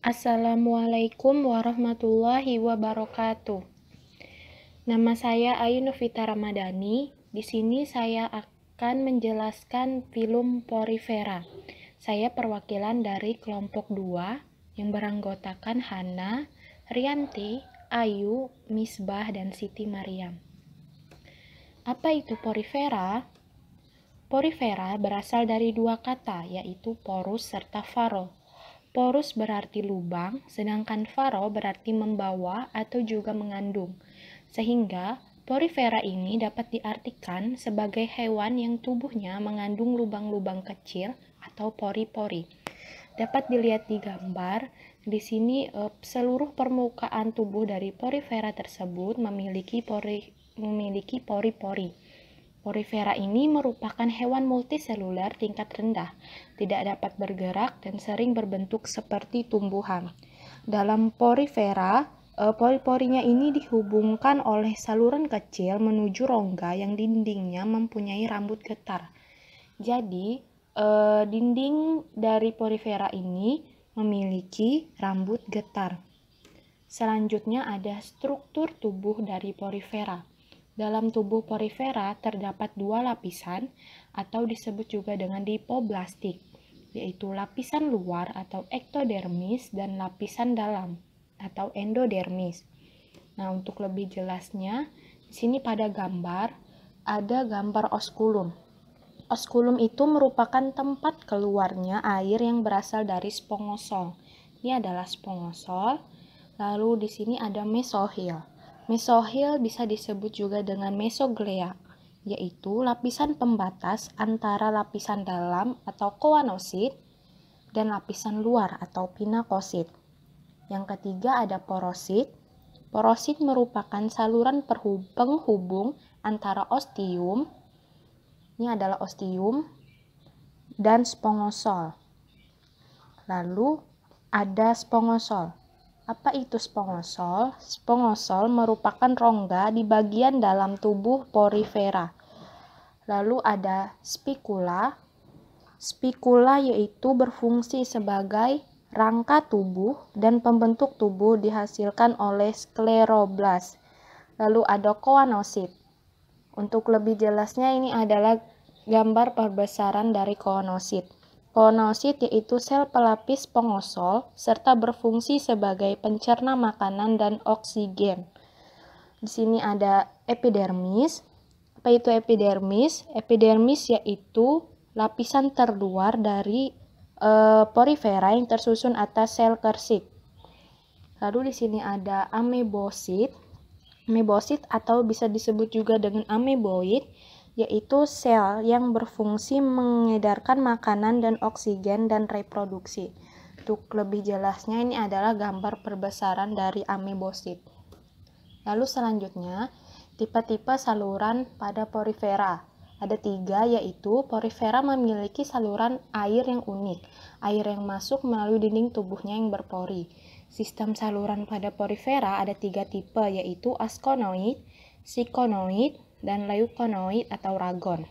Assalamualaikum warahmatullahi wabarakatuh. Nama saya Ayu Novita Ramadhani. Di sini saya akan menjelaskan film Porifera. Saya perwakilan dari kelompok 2 yang beranggotakan Hana, Rianti, Ayu, Misbah, dan Siti Maryam. Apa itu Porifera? Porifera berasal dari dua kata, yaitu porus serta faro. Porus berarti lubang, sedangkan faro berarti membawa atau juga mengandung. Sehingga, porifera ini dapat diartikan sebagai hewan yang tubuhnya mengandung lubang-lubang kecil atau pori-pori. Dapat dilihat di gambar, di sini seluruh permukaan tubuh dari porifera tersebut memiliki pori-pori. Porifera ini merupakan hewan multiseluler tingkat rendah, tidak dapat bergerak dan sering berbentuk seperti tumbuhan. Dalam porifera, pori-porinya ini dihubungkan oleh saluran kecil menuju rongga yang dindingnya mempunyai rambut getar. Jadi, dinding dari porifera ini memiliki rambut getar. Selanjutnya ada struktur tubuh dari porifera. Dalam tubuh porifera terdapat dua lapisan atau disebut juga dengan dipoblastik, yaitu lapisan luar atau ektodermis dan lapisan dalam atau endodermis. Nah, untuk lebih jelasnya, di sini pada gambar ada gambar oskulum. Oskulum itu merupakan tempat keluarnya air yang berasal dari spongosol. Ini adalah spongosol. Lalu di sini ada mesohil. Mesohil bisa disebut juga dengan mesoglea, yaitu lapisan pembatas antara lapisan dalam atau koanosit dan lapisan luar atau pinakosit. Yang ketiga ada porosit. Porosit merupakan saluran penghubung antara ostium, ini adalah ostium, dan spongosol. Lalu ada spongosol. Apa itu spongosol? Spongosol merupakan rongga di bagian dalam tubuh porifera. Lalu ada spikula. Spikula yaitu berfungsi sebagai rangka tubuh dan pembentuk tubuh dihasilkan oleh skleroblast. Lalu ada koanosit. Untuk lebih jelasnya ini adalah gambar perbesaran dari koanosit. Koanosit yaitu sel pelapis spongosol serta berfungsi sebagai pencerna makanan dan oksigen. Di sini ada epidermis. Apa itu epidermis? Epidermis yaitu lapisan terluar dari porifera yang tersusun atas sel kersik. Lalu di sini ada amebosit. Amebosit atau bisa disebut juga dengan ameboid, yaitu sel yang berfungsi mengedarkan makanan dan oksigen dan reproduksi. Untuk lebih jelasnya ini adalah gambar perbesaran dari amebosit. Lalu selanjutnya, tipe-tipe saluran pada porifera. Ada 3, yaitu porifera memiliki saluran air yang unik. Air yang masuk melalui dinding tubuhnya yang berpori. Sistem saluran pada porifera ada 3 tipe, yaitu askonoid, sikonoid, dan leukonoid atau ragon.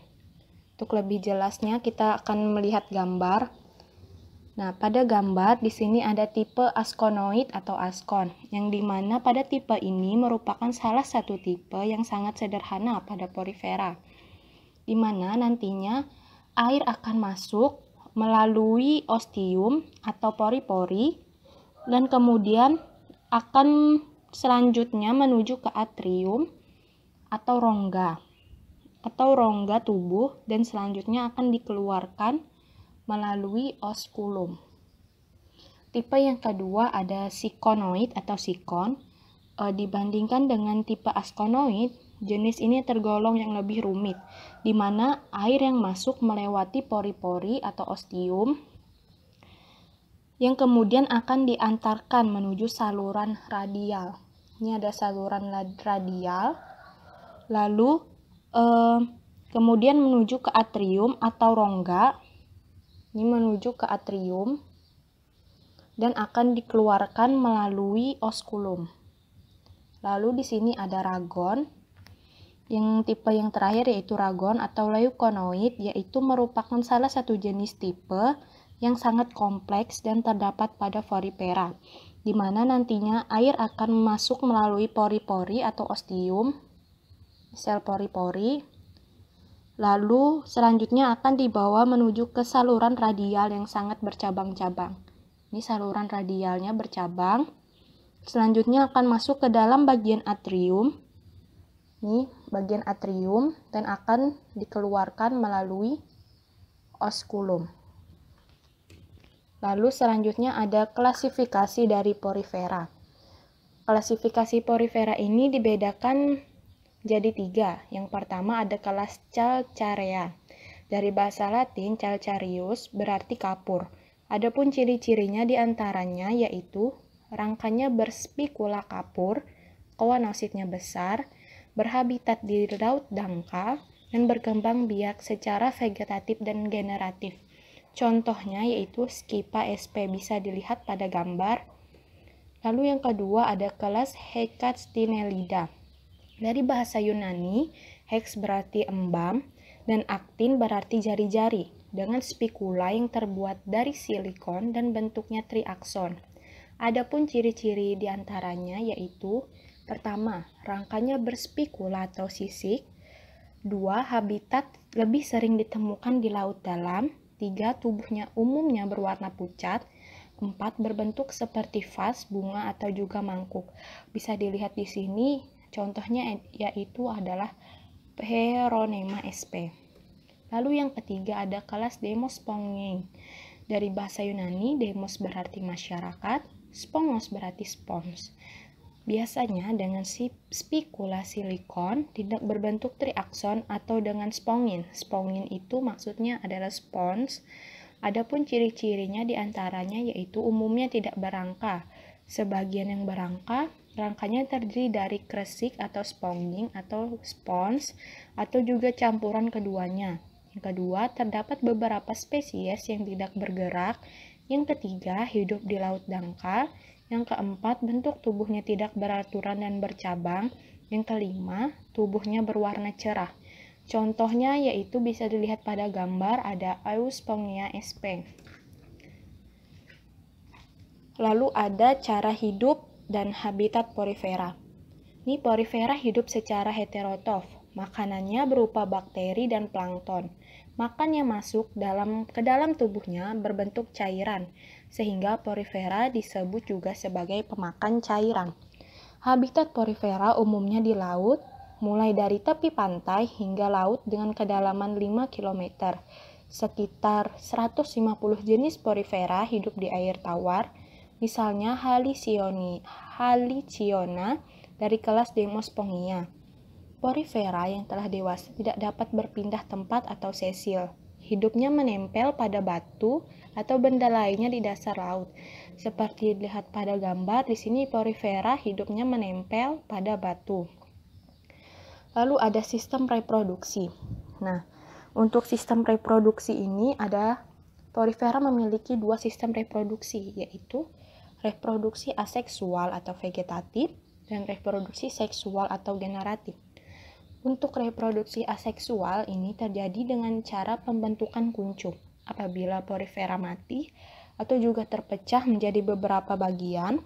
Untuk lebih jelasnya kita akan melihat gambar. Nah, pada gambar di sini ada tipe askonoid atau askon, yang dimana pada tipe ini merupakan salah satu tipe yang sangat sederhana pada porifera, dimana nantinya air akan masuk melalui ostium atau pori-pori dan kemudian akan selanjutnya menuju ke atrium atau rongga tubuh dan selanjutnya akan dikeluarkan melalui oskulum. Tipe yang kedua ada sikonoid atau sikon. Dibandingkan dengan tipe askonoid, jenis ini tergolong yang lebih rumit, di mana air yang masuk melewati pori-pori atau ostium yang kemudian akan diantarkan menuju saluran radial. Ini ada saluran radial, lalu kemudian menuju ke atrium atau rongga. Ini menuju ke atrium dan akan dikeluarkan melalui oskulum. Lalu di sini ada ragon. Yang tipe yang terakhir yaitu ragon atau leukonoid, yaitu merupakan salah satu jenis tipe yang sangat kompleks dan terdapat pada porifera, di mana nantinya air akan masuk melalui pori-pori atau ostium, sel pori-pori, lalu selanjutnya akan dibawa menuju ke saluran radial yang sangat bercabang-cabang. Ini saluran radialnya bercabang. Selanjutnya akan masuk ke dalam bagian atrium. Ini bagian atrium dan akan dikeluarkan melalui osculum. Lalu selanjutnya ada klasifikasi dari porifera. Klasifikasi porifera ini dibedakan jadi 3. Yang pertama ada kelas Calcarea. Dari bahasa Latin calcareus berarti kapur. Adapun ciri-cirinya diantaranya yaitu rangkanya berspikula kapur, koanositnya besar, berhabitat di laut dangkal, dan berkembang biak secara vegetatif dan generatif. Contohnya yaitu Scypha sp. bisa dilihat pada gambar. Lalu yang kedua ada kelas Hecatstynellida. Dari bahasa Yunani, hex berarti embam dan actin berarti jari-jari, dengan spikula yang terbuat dari silikon dan bentuknya triakson. Adapun ciri-ciri diantaranya yaitu pertama, rangkanya berspikula atau sisik. 2. Habitat lebih sering ditemukan di laut dalam. 3. Tubuhnya umumnya berwarna pucat. 4. Berbentuk seperti vas, bunga, atau juga mangkuk. Bisa dilihat di sini, contohnya yaitu adalah Peronema sp. Lalu yang ketiga ada kelas Demospongiae. Dari bahasa Yunani, demos berarti masyarakat, spongos berarti spons. Biasanya dengan spikula silikon tidak berbentuk triakson atau dengan spongin. Spongin itu maksudnya adalah spons. Adapun ciri-cirinya diantaranya yaitu umumnya tidak berangka. Sebagian yang berangka, rangkanya terdiri dari kresik atau sponging atau spons atau juga campuran keduanya. Yang kedua, terdapat beberapa spesies yang tidak bergerak. Yang ketiga, hidup di laut dangkal. Yang keempat, bentuk tubuhnya tidak beraturan dan bercabang. Yang kelima, tubuhnya berwarna cerah. Contohnya yaitu bisa dilihat pada gambar ada Euspongia sp. Lalu ada cara hidup dan habitat porifera. Ini porifera hidup secara heterotrof. Makanannya berupa bakteri dan plankton. Makan yang masuk ke dalam tubuhnya berbentuk cairan, sehingga porifera disebut juga sebagai pemakan cairan. Habitat porifera umumnya di laut, mulai dari tepi pantai hingga laut dengan kedalaman 5 km. Sekitar 150 jenis porifera hidup di air tawar, misalnya Haliciona dari kelas Demospongia. Porifera yang telah dewasa tidak dapat berpindah tempat atau sesil. Hidupnya menempel pada batu atau benda lainnya di dasar laut. Seperti dilihat pada gambar, di sini porifera hidupnya menempel pada batu. Lalu ada sistem reproduksi. Nah, untuk sistem reproduksi ini ada porifera memiliki 2 sistem reproduksi, yaitu reproduksi aseksual atau vegetatif dan reproduksi seksual atau generatif. Untuk reproduksi aseksual ini terjadi dengan cara pembentukan kuncup. Apabila porifera mati atau juga terpecah menjadi beberapa bagian,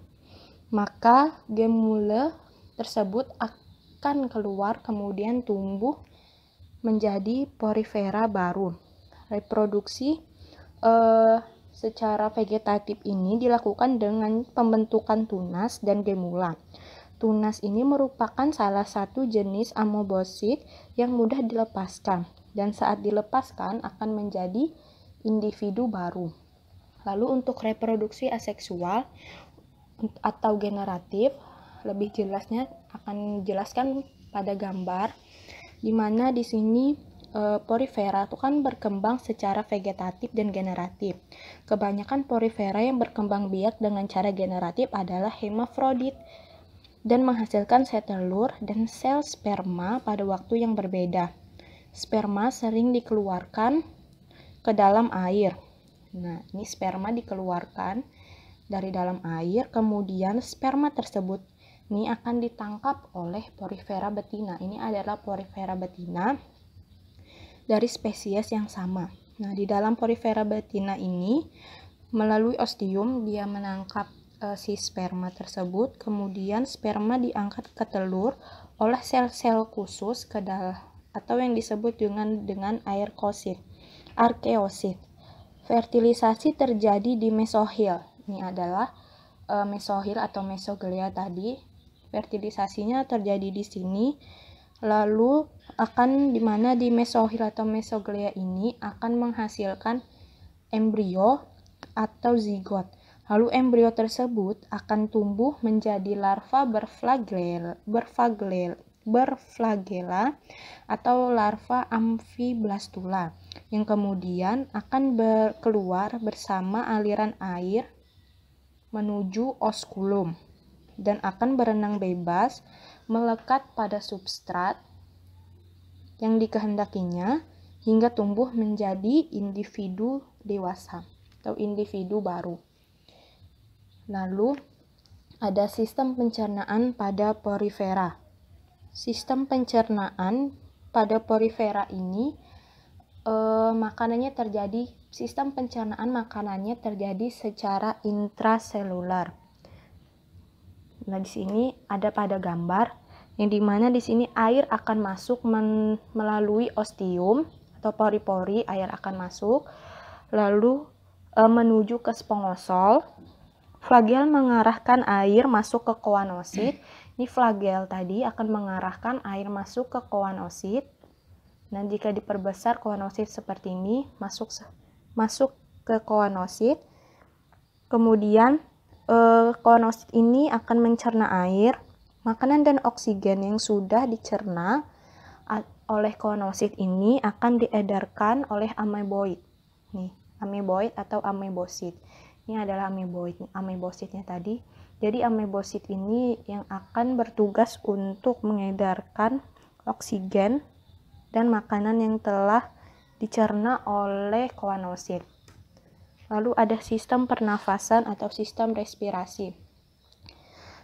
maka gemule tersebut akan keluar kemudian tumbuh menjadi porifera baru. Reproduksi secara vegetatif ini dilakukan dengan pembentukan tunas dan gemula. Tunas ini merupakan salah satu jenis amoebosit yang mudah dilepaskan dan saat dilepaskan akan menjadi individu baru. Lalu untuk reproduksi aseksual atau generatif, lebih jelasnya akan dijelaskan pada gambar, di mana di sini porifera itu kan berkembang secara vegetatif dan generatif. Kebanyakan porifera yang berkembang biak dengan cara generatif adalah hermafrodit dan menghasilkan sel telur dan sel sperma pada waktu yang berbeda. Sperma sering dikeluarkan ke dalam air. Nah, ini sperma dikeluarkan dari dalam air, kemudian sperma tersebut ini akan ditangkap oleh porifera betina. Ini adalah porifera betina dari spesies yang sama. Nah, di dalam porifera betina ini, melalui ostium dia menangkap si sperma tersebut, kemudian sperma diangkat ke telur oleh sel-sel khusus atau yang disebut dengan arkeosit. Fertilisasi terjadi di mesohil. Ini adalah mesohil atau mesoglea tadi. Fertilisasinya terjadi di sini. Lalu dimana di mesohil atau mesoglea ini akan menghasilkan embrio atau zigot. Lalu embrio tersebut akan tumbuh menjadi larva berflagela atau larva amfiblastula yang kemudian akan keluar bersama aliran air menuju oskulum dan akan berenang bebas melekat pada substrat yang dikehendakinya hingga tumbuh menjadi individu dewasa atau individu baru. Lalu ada sistem pencernaan pada porifera. Sistem pencernaan pada porifera ini sistem pencernaan makanannya terjadi secara intraselular. Nah, di sini ada pada gambar yang dimana di sini air akan masuk melalui ostium atau pori-pori, air akan masuk lalu menuju ke spongosol. Flagel mengarahkan air masuk ke koanosit. Ini flagel tadi akan mengarahkan air masuk ke koanosit. Nah, jika diperbesar koanosit seperti ini, masuk ke koanosit. Kemudian koanosit ini akan mencerna air, makanan dan oksigen yang sudah dicerna oleh koanosit ini akan diedarkan oleh ameboid. Nih, ameboid atau amebosit. Ini adalah amebositnya tadi. Jadi amebosit ini yang akan bertugas untuk mengedarkan oksigen dan makanan yang telah dicerna oleh koanosit. Lalu ada sistem pernafasan atau sistem respirasi.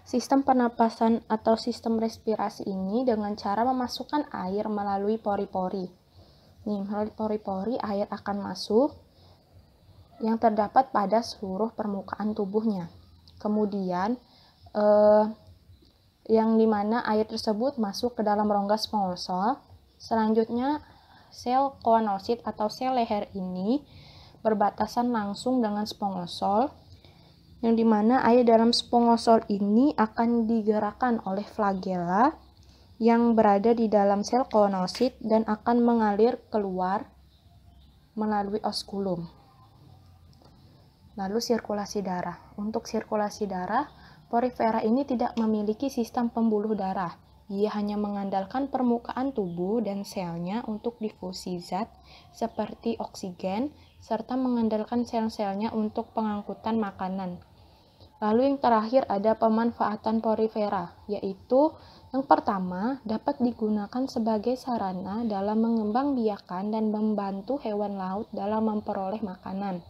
Sistem pernapasan atau sistem respirasi ini dengan cara memasukkan air melalui pori-pori. Nih, melalui pori-pori air akan masuk yang terdapat pada seluruh permukaan tubuhnya. Kemudian yang dimana air tersebut masuk ke dalam rongga spongosol. Selanjutnya sel koanosit atau sel leher ini berbatasan langsung dengan spongosol, yang dimana air dalam spongosol ini akan digerakkan oleh flagela yang berada di dalam sel koanosit dan akan mengalir keluar melalui oskulum. Lalu sirkulasi darah. Untuk sirkulasi darah, porifera ini tidak memiliki sistem pembuluh darah. Ia hanya mengandalkan permukaan tubuh dan selnya untuk difusi zat seperti oksigen, serta mengandalkan sel-selnya untuk pengangkutan makanan. Lalu yang terakhir ada pemanfaatan porifera, yaitu yang pertama dapat digunakan sebagai sarana dalam mengembangbiakan dan membantu hewan laut dalam memperoleh makanan.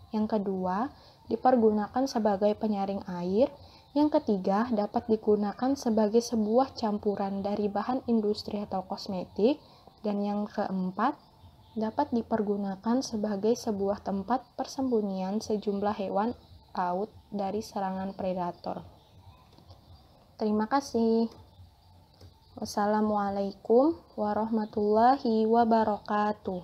Yang kedua, dipergunakan sebagai penyaring air. Yang ketiga, dapat digunakan sebagai sebuah campuran dari bahan industri atau kosmetik. Dan yang keempat, dapat dipergunakan sebagai sebuah tempat persembunyian sejumlah hewan laut dari serangan predator. Terima kasih. Wassalamualaikum warahmatullahi wabarakatuh.